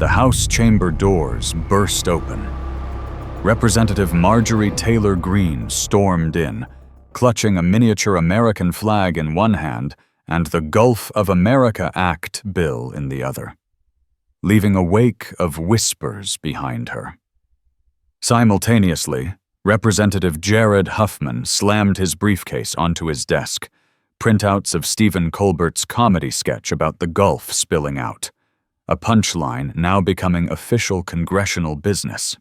the House chamber doors burst open. Representative Marjorie Taylor Greene stormed in, clutching a miniature American flag in one hand and the Gulf of America Act bill in the other, leaving a wake of whispers behind her. Simultaneously, Representative Jared Huffman slammed his briefcase onto his desk, printouts of Stephen Colbert's comedy sketch about the Gulf spilling out, a punchline now becoming official congressional business.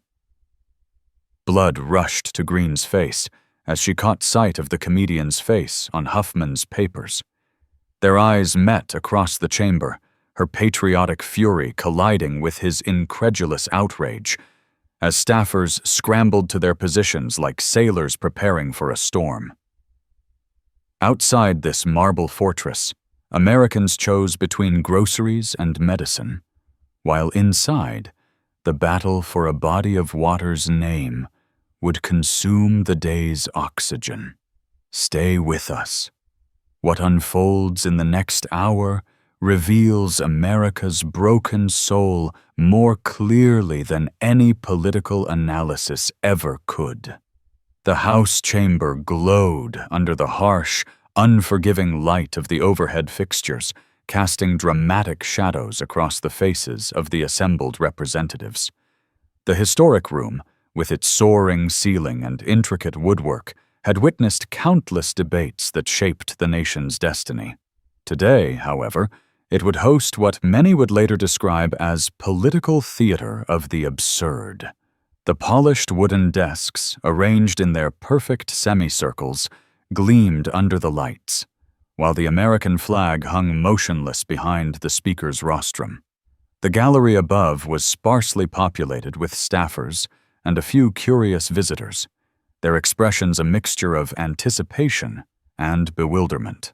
Blood rushed to Greene's face as she caught sight of the comedian's face on Huffman's papers. Their eyes met across the chamber, her patriotic fury colliding with his incredulous outrage, as staffers scrambled to their positions like sailors preparing for a storm. Outside this marble fortress, Americans chose between groceries and medicine, while inside, the battle for a body of water's name would consume the day's oxygen. Stay with us. What unfolds in the next hour reveals America's broken soul more clearly than any political analysis ever could. The House chamber glowed under the harsh, unforgiving light of the overhead fixtures, casting dramatic shadows across the faces of the assembled representatives. The historic room, with its soaring ceiling and intricate woodwork, had witnessed countless debates that shaped the nation's destiny. Today, however, it would host what many would later describe as political theater of the absurd. The polished wooden desks, arranged in their perfect semicircles, gleamed under the lights, while the American flag hung motionless behind the speaker's rostrum. The gallery above was sparsely populated with staffers and a few curious visitors, their expressions a mixture of anticipation and bewilderment.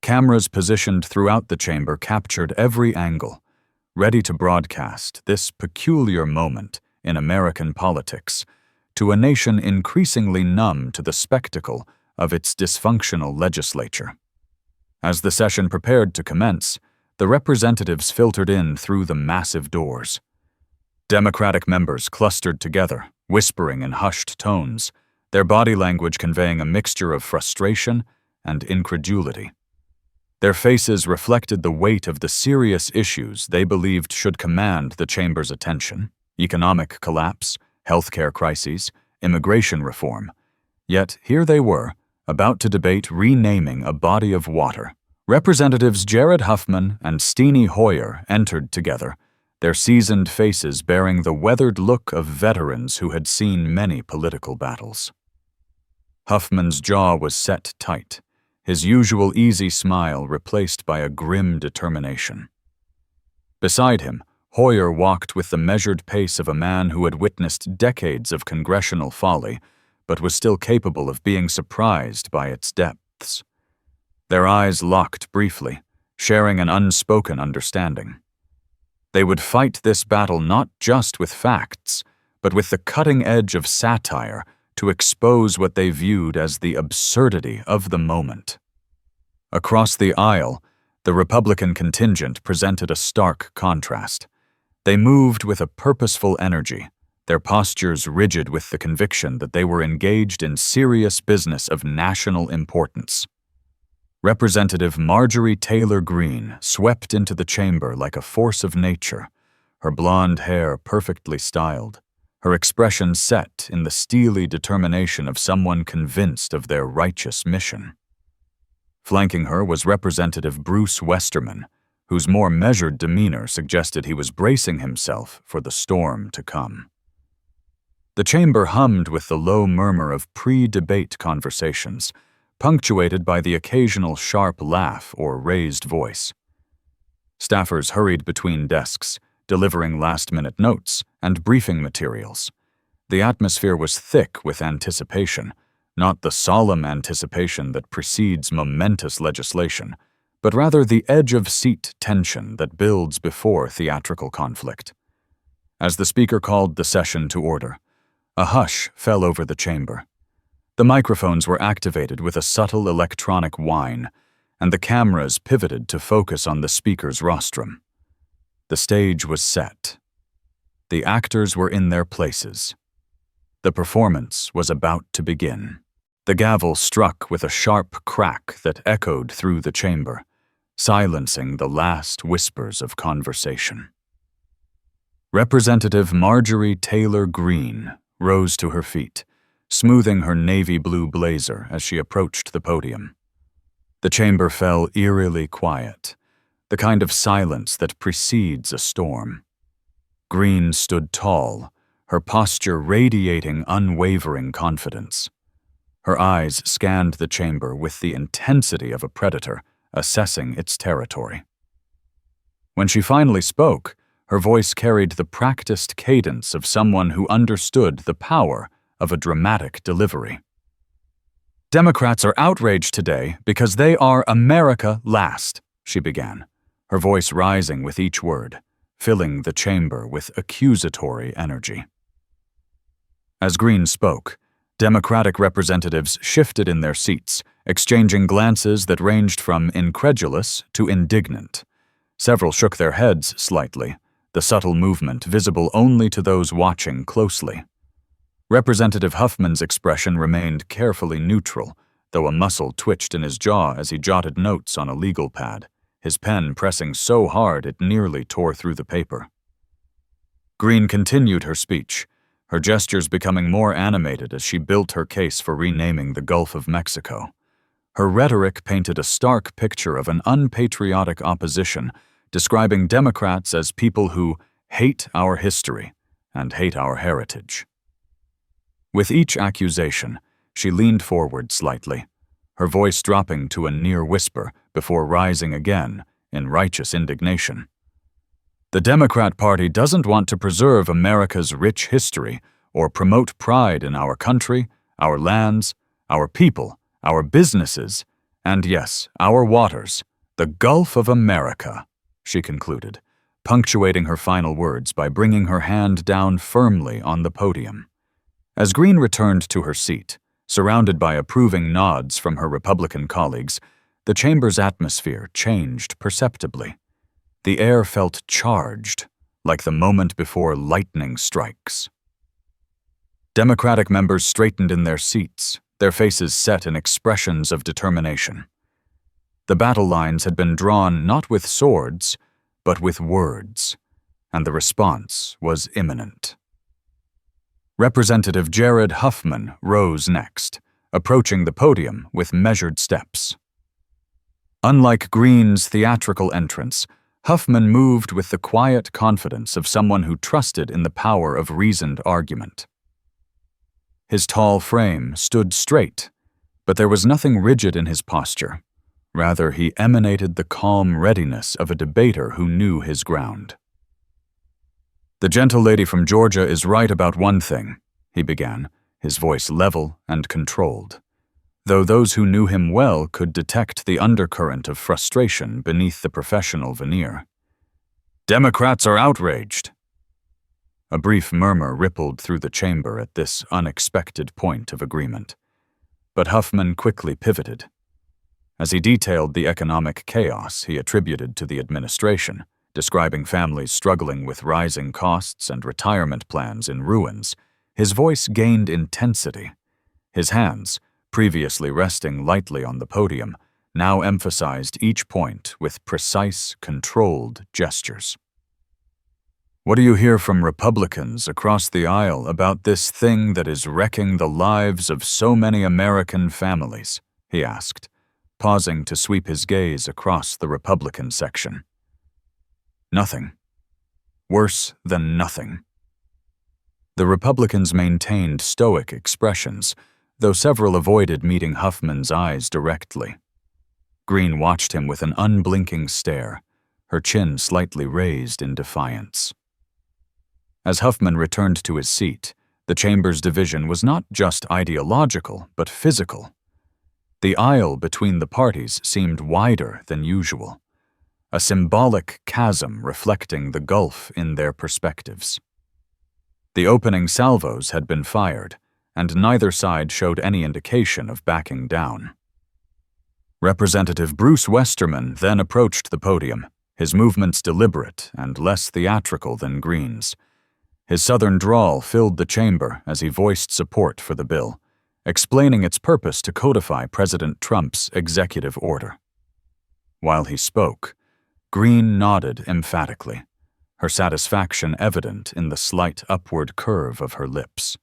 Cameras positioned throughout the chamber captured every angle, ready to broadcast this peculiar moment in American politics to a nation increasingly numb to the spectacle of its dysfunctional legislature. As the session prepared to commence, the representatives filtered in through the massive doors. Democratic members clustered together, whispering in hushed tones, their body language conveying a mixture of frustration and incredulity. Their faces reflected the weight of the serious issues they believed should command the chamber's attention: economic collapse, healthcare crises, immigration reform. Yet here they were, about to debate renaming a body of water. Representatives Jared Huffman and Steny Hoyer entered together, their seasoned faces bearing the weathered look of veterans who had seen many political battles. Huffman's jaw was set tight, his usual easy smile replaced by a grim determination. Beside him, Hoyer walked with the measured pace of a man who had witnessed decades of congressional folly, but was still capable of being surprised by its depths. Their eyes locked briefly, sharing an unspoken understanding. They would fight this battle not just with facts, but with the cutting edge of satire to expose what they viewed as the absurdity of the moment. Across the aisle, the Republican contingent presented a stark contrast. They moved with a purposeful energy, their postures rigid with the conviction that they were engaged in serious business of national importance. Representative Marjorie Taylor Greene swept into the chamber like a force of nature, her blonde hair perfectly styled, her expression set in the steely determination of someone convinced of their righteous mission. Flanking her was Representative Bruce Westerman, whose more measured demeanor suggested he was bracing himself for the storm to come. The chamber hummed with the low murmur of pre-debate conversations, punctuated by the occasional sharp laugh or raised voice. Staffers hurried between desks, delivering last-minute notes and briefing materials. The atmosphere was thick with anticipation, not the solemn anticipation that precedes momentous legislation, but rather the edge-of-seat tension that builds before theatrical conflict. As the speaker called the session to order, a hush fell over the chamber. The microphones were activated with a subtle electronic whine, and the cameras pivoted to focus on the speaker's rostrum. The stage was set. The actors were in their places. The performance was about to begin. The gavel struck with a sharp crack that echoed through the chamber, silencing the last whispers of conversation. Representative Marjorie Taylor Greene rose to her feet, smoothing her navy blue blazer as she approached the podium. The chamber fell eerily quiet, the kind of silence that precedes a storm. Greene stood tall, her posture radiating unwavering confidence. Her eyes scanned the chamber with the intensity of a predator assessing its territory. When she finally spoke, her voice carried the practiced cadence of someone who understood the power of a dramatic delivery. "Democrats are outraged today because they are America last," she began, her voice rising with each word, filling the chamber with accusatory energy. As Greene spoke, Democratic representatives shifted in their seats, exchanging glances that ranged from incredulous to indignant. Several shook their heads slightly, the subtle movement visible only to those watching closely. Representative Huffman's expression remained carefully neutral, though a muscle twitched in his jaw as he jotted notes on a legal pad, his pen pressing so hard it nearly tore through the paper. Greene continued her speech, her gestures becoming more animated as she built her case for renaming the Gulf of Mexico. Her rhetoric painted a stark picture of an unpatriotic opposition, describing Democrats as people who hate our history and hate our heritage. With each accusation, she leaned forward slightly, her voice dropping to a near whisper before rising again in righteous indignation. "The Democrat Party doesn't want to preserve America's rich history or promote pride in our country, our lands, our people, our businesses, and yes, our waters, the Gulf of America," she concluded, punctuating her final words by bringing her hand down firmly on the podium. As Greene returned to her seat, surrounded by approving nods from her Republican colleagues, the chamber's atmosphere changed perceptibly. The air felt charged, like the moment before lightning strikes. Democratic members straightened in their seats, their faces set in expressions of determination. The battle lines had been drawn not with swords, but with words, and the response was imminent. Representative Jared Huffman rose next, approaching the podium with measured steps. Unlike Greene's theatrical entrance, Huffman moved with the quiet confidence of someone who trusted in the power of reasoned argument. His tall frame stood straight, but there was nothing rigid in his posture. Rather, he emanated the calm readiness of a debater who knew his ground. "The gentle lady from Georgia is right about one thing," he began, his voice level and controlled, though those who knew him well could detect the undercurrent of frustration beneath the professional veneer. "Democrats are outraged." A brief murmur rippled through the chamber at this unexpected point of agreement, but Huffman quickly pivoted. As he detailed the economic chaos he attributed to the administration, describing families struggling with rising costs and retirement plans in ruins, his voice gained intensity. His hands, previously resting lightly on the podium, now emphasized each point with precise, controlled gestures. "What do you hear from Republicans across the aisle about this thing that is wrecking the lives of so many American families?" he asked, pausing to sweep his gaze across the Republican section. "Nothing. Worse than nothing." The Republicans maintained stoic expressions, though several avoided meeting Huffman's eyes directly. Greene watched him with an unblinking stare, her chin slightly raised in defiance. As Huffman returned to his seat, the chamber's division was not just ideological, but physical. The aisle between the parties seemed wider than usual, a symbolic chasm reflecting the gulf in their perspectives. The opening salvos had been fired, and neither side showed any indication of backing down. Representative Bruce Westerman then approached the podium, his movements deliberate and less theatrical than Greene's. His southern drawl filled the chamber as he voiced support for the bill, explaining its purpose to codify President Trump's executive order. While he spoke, Greene nodded emphatically, her satisfaction evident in the slight upward curve of her lips.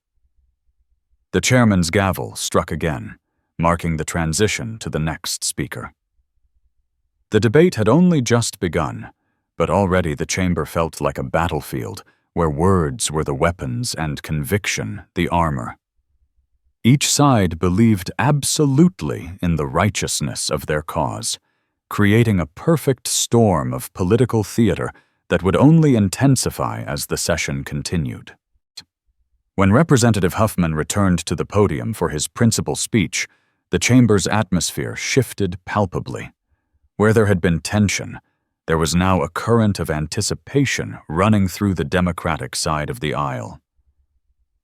The chairman's gavel struck again, marking the transition to the next speaker. The debate had only just begun, but already the chamber felt like a battlefield where words were the weapons and conviction the armor. Each side believed absolutely in the righteousness of their cause, creating a perfect storm of political theater that would only intensify as the session continued. When Representative Huffman returned to the podium for his principal speech, the chamber's atmosphere shifted palpably. Where there had been tension, there was now a current of anticipation running through the Democratic side of the aisle.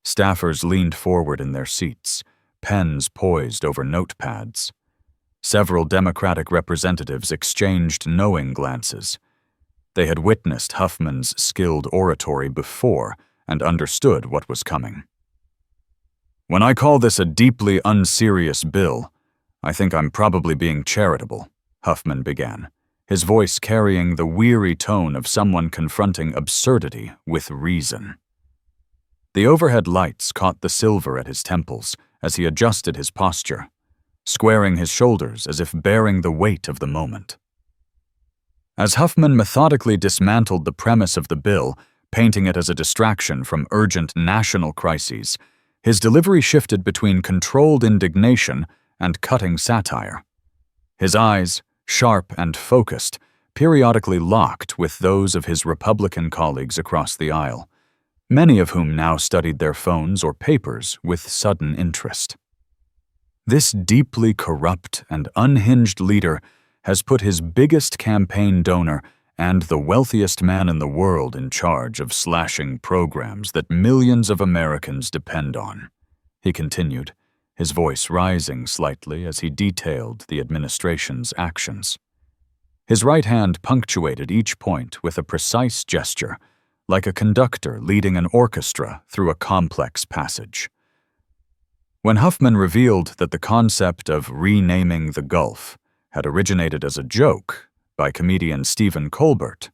Staffers leaned forward in their seats, pens poised over notepads. Several Democratic representatives exchanged knowing glances. They had witnessed Huffman's skilled oratory before and understood what was coming. "When I call this a deeply unserious bill, I think I'm probably being charitable," Huffman began, his voice carrying the weary tone of someone confronting absurdity with reason. The overhead lights caught the silver at his temples as he adjusted his posture, squaring his shoulders as if bearing the weight of the moment. As Huffman methodically dismantled the premise of the bill, painting it as a distraction from urgent national crises, his delivery shifted between controlled indignation and cutting satire. His eyes, sharp and focused, periodically locked with those of his Republican colleagues across the aisle, many of whom now studied their phones or papers with sudden interest. This deeply corrupt and unhinged leader has put his biggest campaign donor and the wealthiest man in the world in charge of slashing programs that millions of Americans depend on, he continued, his voice rising slightly as he detailed the administration's actions. His right hand punctuated each point with a precise gesture, like a conductor leading an orchestra through a complex passage. When Huffman revealed that the concept of renaming the Gulf had originated as a joke by comedian Stephen Colbert,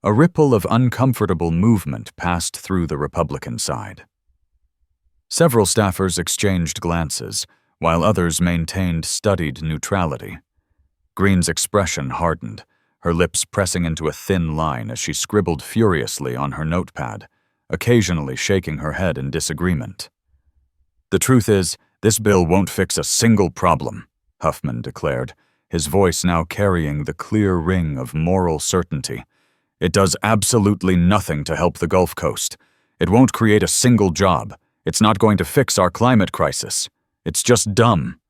a ripple of uncomfortable movement passed through the Republican side. Several staffers exchanged glances, while others maintained studied neutrality. Greene's expression hardened, her lips pressing into a thin line as she scribbled furiously on her notepad, occasionally shaking her head in disagreement. "The truth is, this bill won't fix a single problem," Huffman declared, his voice now carrying the clear ring of moral certainty. "It does absolutely nothing to help the Gulf Coast. It won't create a single job. It's not going to fix our climate crisis. It's just dumb."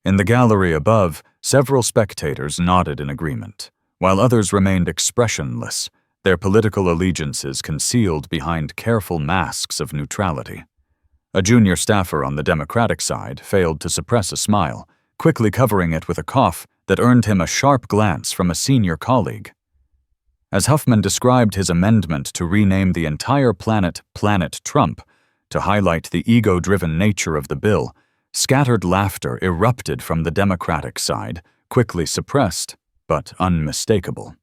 In the gallery above, several spectators nodded in agreement, while others remained expressionless, their political allegiances concealed behind careful masks of neutrality. A junior staffer on the Democratic side failed to suppress a smile, quickly covering it with a cough that earned him a sharp glance from a senior colleague. As Huffman described his amendment to rename the entire planet Planet Trump to highlight the ego-driven nature of the bill, scattered laughter erupted from the Democratic side, quickly suppressed, but unmistakable.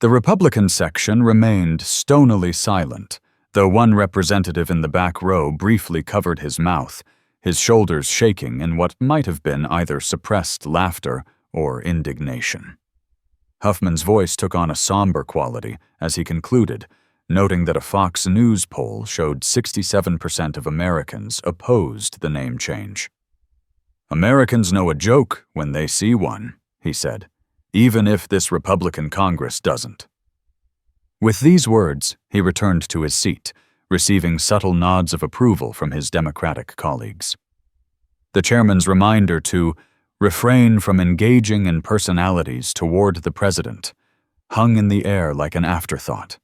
The Republican section remained stonily silent, though one representative in the back row briefly covered his mouth, his shoulders shaking in what might have been either suppressed laughter or indignation. Huffman's voice took on a somber quality as he concluded, noting that a Fox News poll showed 67% of Americans opposed the name change. "Americans know a joke when they see one," he said, "even if this Republican Congress doesn't." With these words, he returned to his seat, receiving subtle nods of approval from his Democratic colleagues. The chairman's reminder to refrain from engaging in personalities toward the president hung in the air like an afterthought,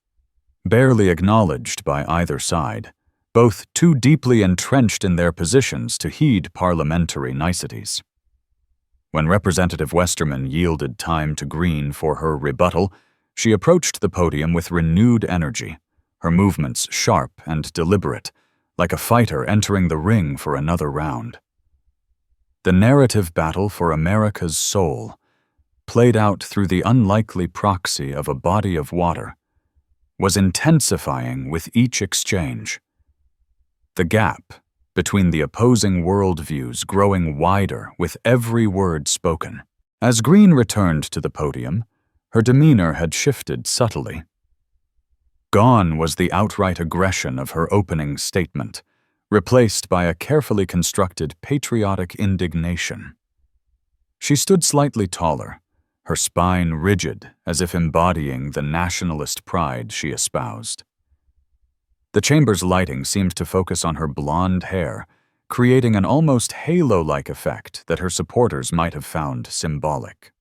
barely acknowledged by either side, both too deeply entrenched in their positions to heed parliamentary niceties. When Representative Westerman yielded time to Greene for her rebuttal, she approached the podium with renewed energy, her movements sharp and deliberate, like a fighter entering the ring for another round. The narrative battle for America's soul, played out through the unlikely proxy of a body of water, was intensifying with each exchange. The gap between the opposing worldviews growing wider with every word spoken. As Greene returned to the podium, her demeanor had shifted subtly. Gone was the outright aggression of her opening statement, replaced by a carefully constructed patriotic indignation. She stood slightly taller, her spine rigid as if embodying the nationalist pride she espoused. The chamber's lighting seemed to focus on her blonde hair, creating an almost halo-like effect that her supporters might have found symbolic.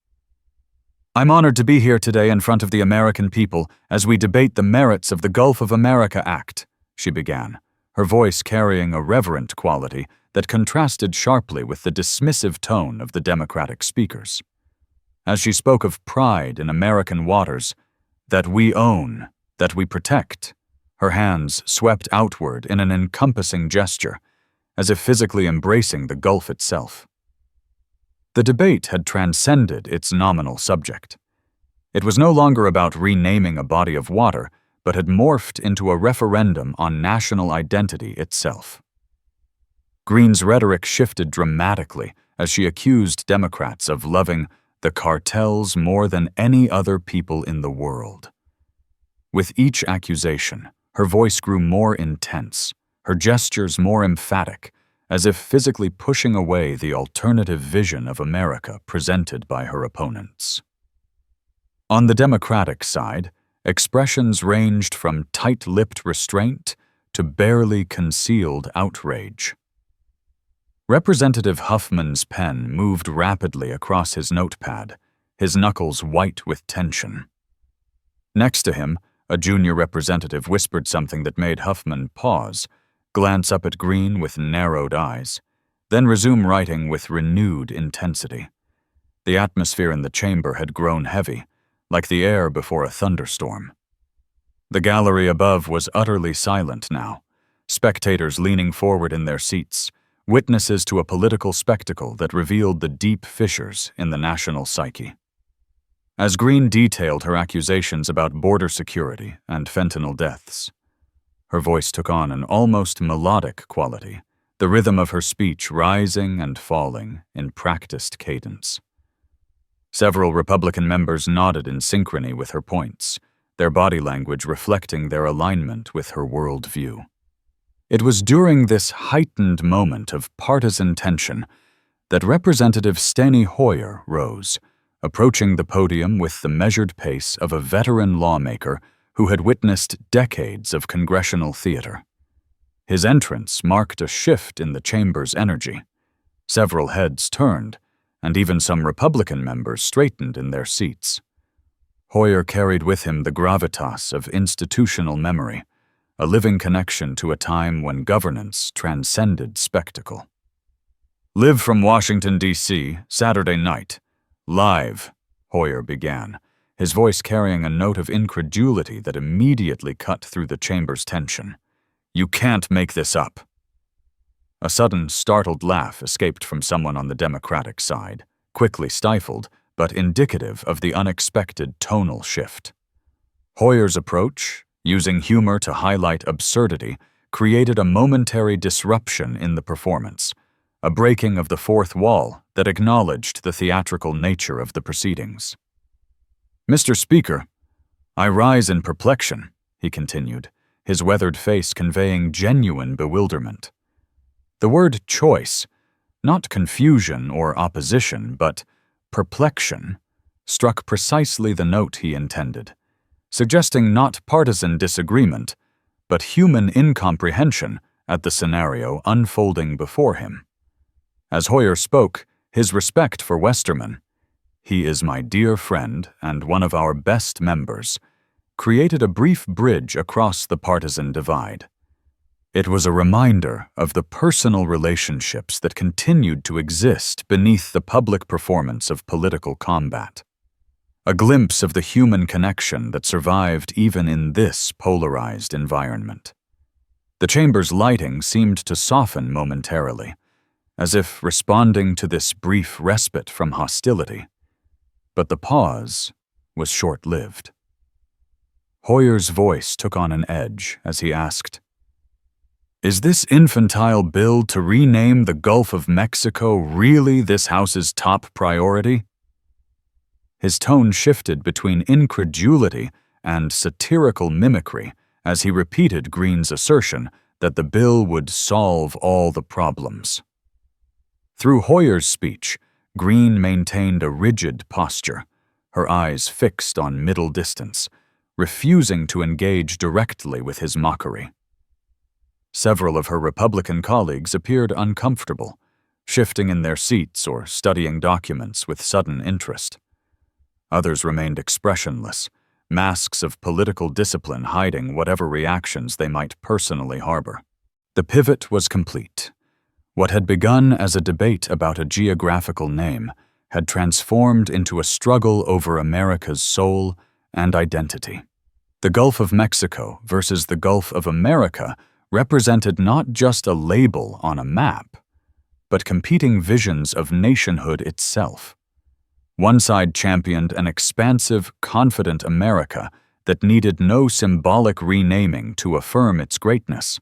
"I'm honored to be here today in front of the American people as we debate the merits of the Gulf of America Act," she began, her voice carrying a reverent quality that contrasted sharply with the dismissive tone of the Democratic speakers. As she spoke of pride in American waters, that we own, that we protect, her hands swept outward in an encompassing gesture, as if physically embracing the Gulf itself. The debate had transcended its nominal subject. It was no longer about renaming a body of water, but had morphed into a referendum on national identity itself. Greene's rhetoric shifted dramatically as she accused Democrats of loving the cartels more than any other people in the world. With each accusation, her voice grew more intense, her gestures more emphatic, as if physically pushing away the alternative vision of America presented by her opponents. On the Democratic side, expressions ranged from tight-lipped restraint to barely concealed outrage. Representative Huffman's pen moved rapidly across his notepad, his knuckles white with tension. Next to him, a junior representative whispered something that made Huffman pause, glance up at Greene with narrowed eyes, then resume writing with renewed intensity. The atmosphere in the chamber had grown heavy, like the air before a thunderstorm. The gallery above was utterly silent now, spectators leaning forward in their seats, witnesses to a political spectacle that revealed the deep fissures in the national psyche. As Greene detailed her accusations about border security and fentanyl deaths, her voice took on an almost melodic quality, the rhythm of her speech rising and falling in practiced cadence. Several Republican members nodded in synchrony with her points, their body language reflecting their alignment with her worldview. It was during this heightened moment of partisan tension that Representative Steny Hoyer rose, approaching the podium with the measured pace of a veteran lawmaker who had witnessed decades of congressional theater. His entrance marked a shift in the chamber's energy. Several heads turned, and even some Republican members straightened in their seats. Hoyer carried with him the gravitas of institutional memory, a living connection to a time when governance transcended spectacle. "Live from Washington, D.C., Saturday night. Live," Hoyer began, his voice carrying a note of incredulity that immediately cut through the chamber's tension. "You can't make this up." A sudden, startled laugh escaped from someone on the Democratic side, quickly stifled, but indicative of the unexpected tonal shift. Hoyer's approach, using humor to highlight absurdity, created a momentary disruption in the performance, a breaking of the fourth wall that acknowledged the theatrical nature of the proceedings. "Mr. Speaker, I rise in perplexion," he continued, his weathered face conveying genuine bewilderment. The word choice, not confusion or opposition, but perplexion, struck precisely the note he intended, suggesting not partisan disagreement, but human incomprehension at the scenario unfolding before him. As Hoyer spoke, his respect for Westerman, "He is my dear friend and one of our best members," created a brief bridge across the partisan divide. It was a reminder of the personal relationships that continued to exist beneath the public performance of political combat. A glimpse of the human connection that survived even in this polarized environment. The chamber's lighting seemed to soften momentarily, as if responding to this brief respite from hostility. But the pause was short-lived. Hoyer's voice took on an edge as he asked, "Is this infantile bill to rename the Gulf of Mexico really this House's top priority?" His tone shifted between incredulity and satirical mimicry as he repeated Greene's assertion that the bill would solve all the problems. Through Hoyer's speech, Greene maintained a rigid posture, her eyes fixed on middle distance, refusing to engage directly with his mockery. Several of her Republican colleagues appeared uncomfortable, shifting in their seats or studying documents with sudden interest. Others remained expressionless, masks of political discipline hiding whatever reactions they might personally harbor. The pivot was complete. What had begun as a debate about a geographical name had transformed into a struggle over America's soul and identity. The Gulf of Mexico versus the Gulf of America represented not just a label on a map, but competing visions of nationhood itself. One side championed an expansive, confident America that needed no symbolic renaming to affirm its greatness.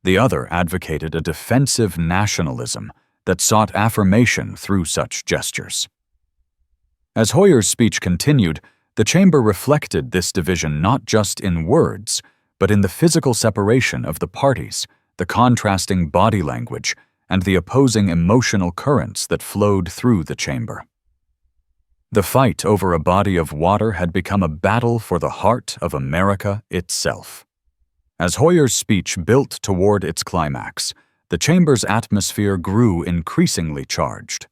The other advocated a defensive nationalism that sought affirmation through such gestures. As Hoyer's speech continued, the chamber reflected this division not just in words, but in the physical separation of the parties, the contrasting body language, and the opposing emotional currents that flowed through the chamber. The fight over a body of water had become a battle for the heart of America itself. As Hoyer's speech built toward its climax, the chamber's atmosphere grew increasingly charged.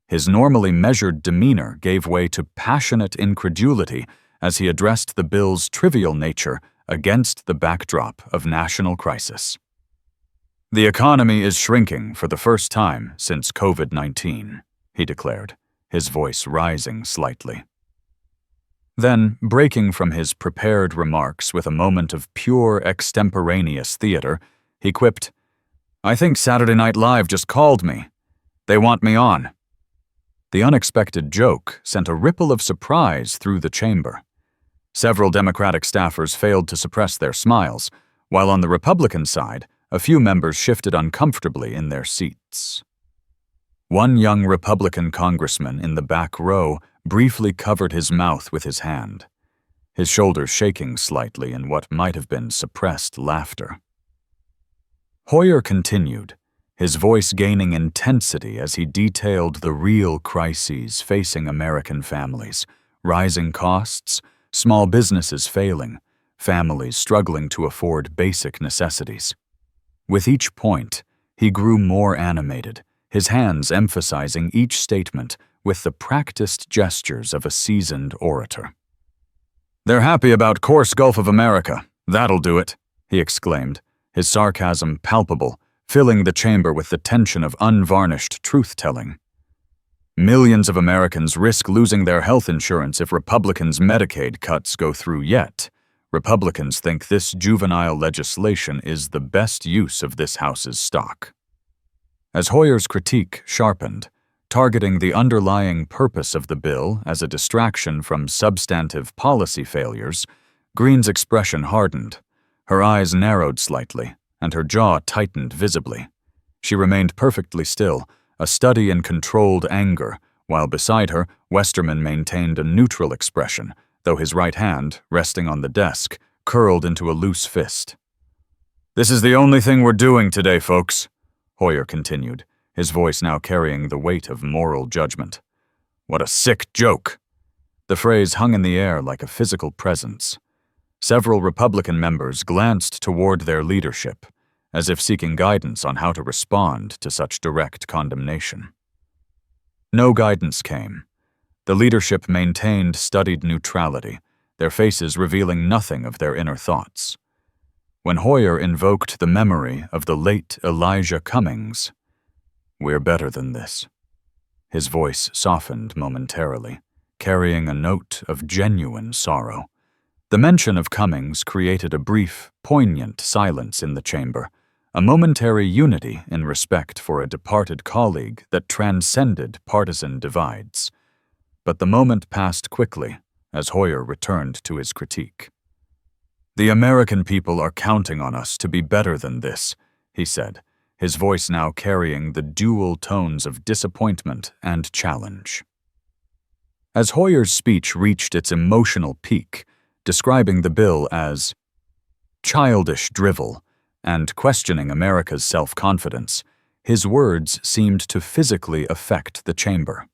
His normally measured demeanor gave way to passionate incredulity as he addressed the bill's trivial nature against the backdrop of national crisis. "The economy is shrinking for the first time since COVID-19, he declared, his voice rising slightly. Then, breaking from his prepared remarks with a moment of pure extemporaneous theater, he quipped, "I think Saturday Night Live just called me. They want me on." The unexpected joke sent a ripple of surprise through the chamber. Several Democratic staffers failed to suppress their smiles, while on the Republican side, a few members shifted uncomfortably in their seats. One young Republican congressman in the back row briefly covered his mouth with his hand, his shoulders shaking slightly in what might have been suppressed laughter. Hoyer continued, his voice gaining intensity as he detailed the real crises facing American families: rising costs, small businesses failing, families struggling to afford basic necessities. With each point, he grew more animated, his hands emphasizing each statement with the practiced gestures of a seasoned orator. "They're happy about course Gulf of America. That'll do it," he exclaimed, his sarcasm palpable, filling the chamber with the tension of unvarnished truth-telling. "Millions of Americans risk losing their health insurance if Republicans' Medicaid cuts go through yet. Republicans think this juvenile legislation is the best use of this House's stock." As Hoyer's critique sharpened, targeting the underlying purpose of the bill as a distraction from substantive policy failures, Greene's expression hardened. Her eyes narrowed slightly, and her jaw tightened visibly. She remained perfectly still, a study in controlled anger, while beside her, Westerman maintained a neutral expression, though his right hand, resting on the desk, curled into a loose fist. "This is the only thing we're doing today, folks," Hoyer continued, his voice now carrying the weight of moral judgment. "What a sick joke!" The phrase hung in the air like a physical presence. Several Republican members glanced toward their leadership, as if seeking guidance on how to respond to such direct condemnation. No guidance came. The leadership maintained studied neutrality, their faces revealing nothing of their inner thoughts. when Hoyer invoked the memory of the late Elijah Cummings. "We're better than this." His voice softened momentarily, carrying a note of genuine sorrow. The mention of Cummings created a brief, poignant silence in the chamber, a momentary unity in respect for a departed colleague that transcended partisan divides. But the moment passed quickly as Hoyer returned to his critique. "The American people are counting on us to be better than this," he said, his voice now carrying the dual tones of disappointment and challenge. As Hoyer's speech reached its emotional peak, describing the bill as childish drivel and questioning America's self-confidence, his words seemed to physically affect the chamber.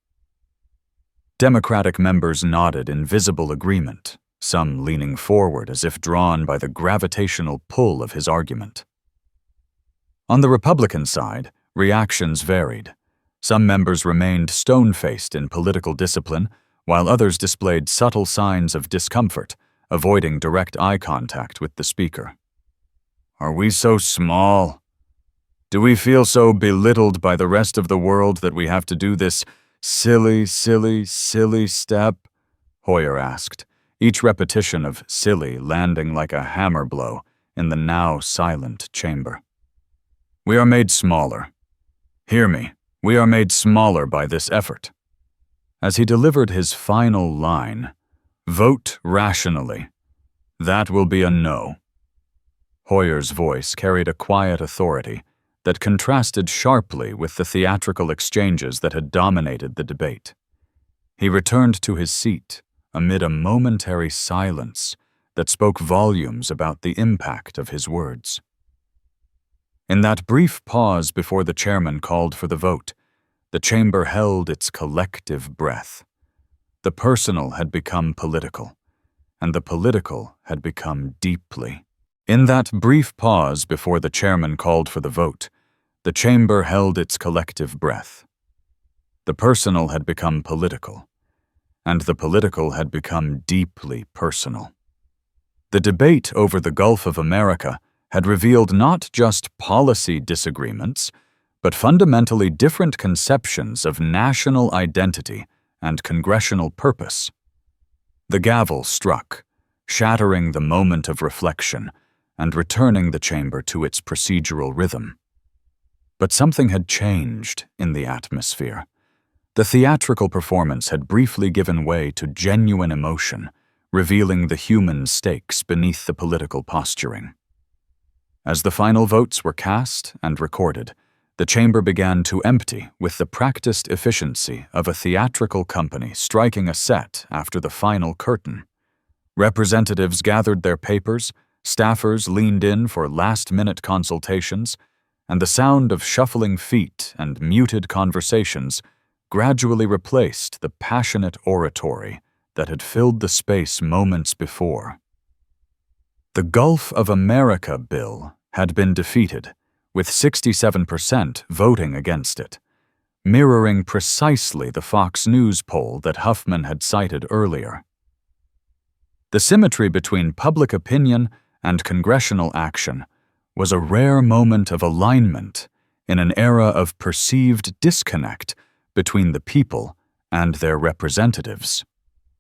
Democratic members nodded in visible agreement, some leaning forward as if drawn by the gravitational pull of his argument. On the Republican side, reactions varied. Some members remained stone-faced in political discipline, while others displayed subtle signs of discomfort, avoiding direct eye contact with the speaker. "Are we so small? Do we feel so belittled by the rest of the world that we have to do this silly step?" Hoyer asked, each repetition of "silly" landing like a hammer blow in the now silent chamber. "We are made smaller. Hear me, we are made smaller by this effort." As he delivered his final line, "Vote rationally. That will be a no." Hoyer's voice carried a quiet authority that contrasted sharply with the theatrical exchanges that had dominated the debate. He returned to his seat amid a momentary silence that spoke volumes about the impact of his words. In that brief pause before the chairman called for the vote, the chamber held its collective breath. The personal had become political, and the political had become deeply. In that brief pause before the chairman called for the vote, the chamber held its collective breath. The personal had become political, and the political had become deeply personal. The debate over the Gulf of America had revealed not just policy disagreements, but fundamentally different conceptions of national identity and congressional purpose. The gavel struck, shattering the moment of reflection and returning the chamber to its procedural rhythm. But something had changed in the atmosphere. The theatrical performance had briefly given way to genuine emotion, revealing the human stakes beneath the political posturing. As the final votes were cast and recorded, the chamber began to empty with the practiced efficiency of a theatrical company striking a set after the final curtain. Representatives gathered their papers, staffers leaned in for last-minute consultations, and the sound of shuffling feet and muted conversations gradually replaced the passionate oratory that had filled the space moments before. The Gulf of America bill had been defeated, with 67% voting against it, mirroring precisely the Fox News poll that Huffman had cited earlier. The symmetry between public opinion and congressional action was a rare moment of alignment in an era of perceived disconnect between the people and their representatives.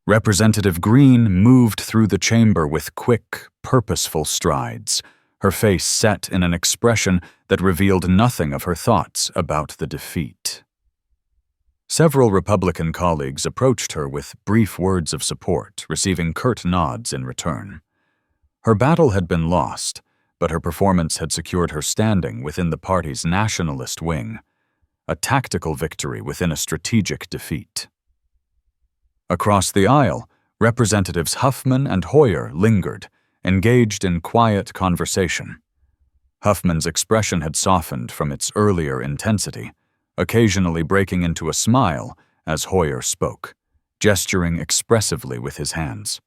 Representative Greene moved through the chamber with quick, purposeful strides, her face set in an expression that revealed nothing of her thoughts about the defeat. Several Republican colleagues approached her with brief words of support, receiving curt nods in return. Her battle had been lost, but her performance had secured her standing within the party's nationalist wing, a tactical victory within a strategic defeat. Across the aisle, Representatives Huffman and Hoyer lingered, engaged in quiet conversation. Huffman's expression had softened from its earlier intensity, occasionally breaking into a smile as Hoyer spoke, gesturing expressively with his hands.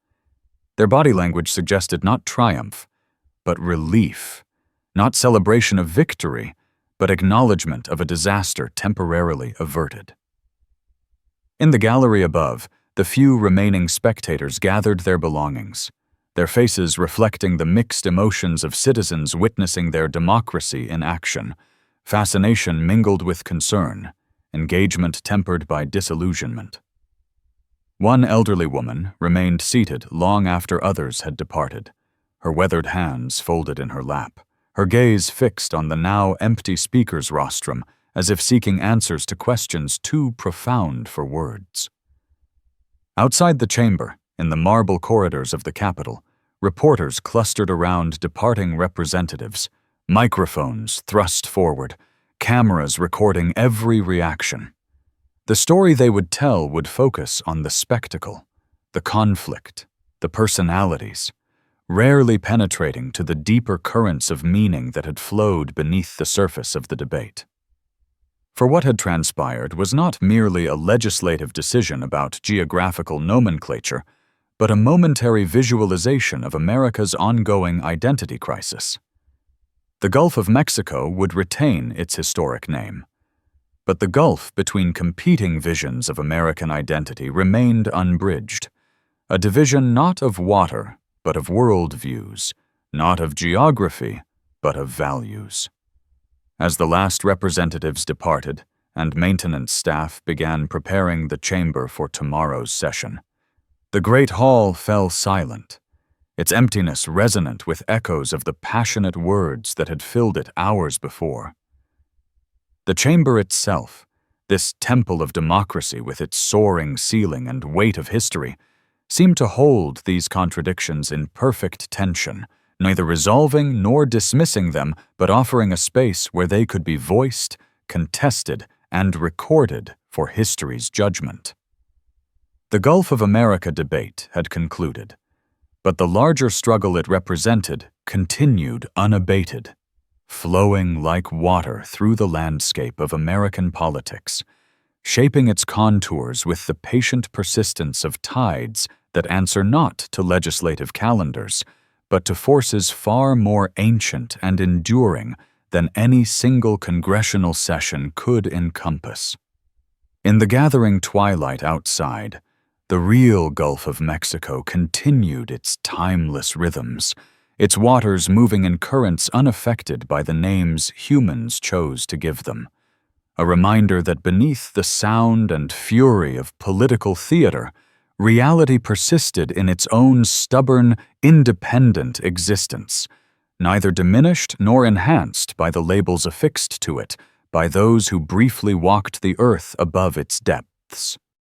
Their body language suggested not triumph, but relief, not celebration of victory, but acknowledgement of a disaster temporarily averted. In the gallery above, the few remaining spectators gathered their belongings. their faces reflecting the mixed emotions of citizens witnessing their democracy in action, fascination mingled with concern, engagement tempered by disillusionment. One elderly woman remained seated long after others had departed, her weathered hands folded in her lap, her gaze fixed on the now empty speaker's rostrum, as if seeking answers to questions too profound for words. Outside the chamber, in the marble corridors of the Capitol, reporters clustered around departing representatives, microphones thrust forward, cameras recording every reaction. The story they would tell would focus on the spectacle, the conflict, the personalities, rarely penetrating to the deeper currents of meaning that had flowed beneath the surface of the debate. For what had transpired was not merely a legislative decision about geographical nomenclature, but a momentary visualization of America's ongoing identity crisis. The Gulf of Mexico would retain its historic name, but the gulf between competing visions of American identity remained unbridged, a division not of water, but of worldviews, not of geography, but of values. As the last representatives departed and maintenance staff began preparing the chamber for tomorrow's session, the great hall fell silent, its emptiness resonant with echoes of the passionate words that had filled it hours before. The chamber itself, this temple of democracy with its soaring ceiling and weight of history, seemed to hold these contradictions in perfect tension, neither resolving nor dismissing them, but offering a space where they could be voiced, contested, and recorded for history's judgment. The Gulf of America debate had concluded, but the larger struggle it represented continued unabated, flowing like water through the landscape of American politics, shaping its contours with the patient persistence of tides that answer not to legislative calendars, but to forces far more ancient and enduring than any single congressional session could encompass. In the gathering twilight outside, the real Gulf of Mexico continued its timeless rhythms, its waters moving in currents unaffected by the names humans chose to give them, a reminder that beneath the sound and fury of political theater, reality persisted in its own stubborn, independent existence, neither diminished nor enhanced by the labels affixed to it by those who briefly walked the earth above its depths.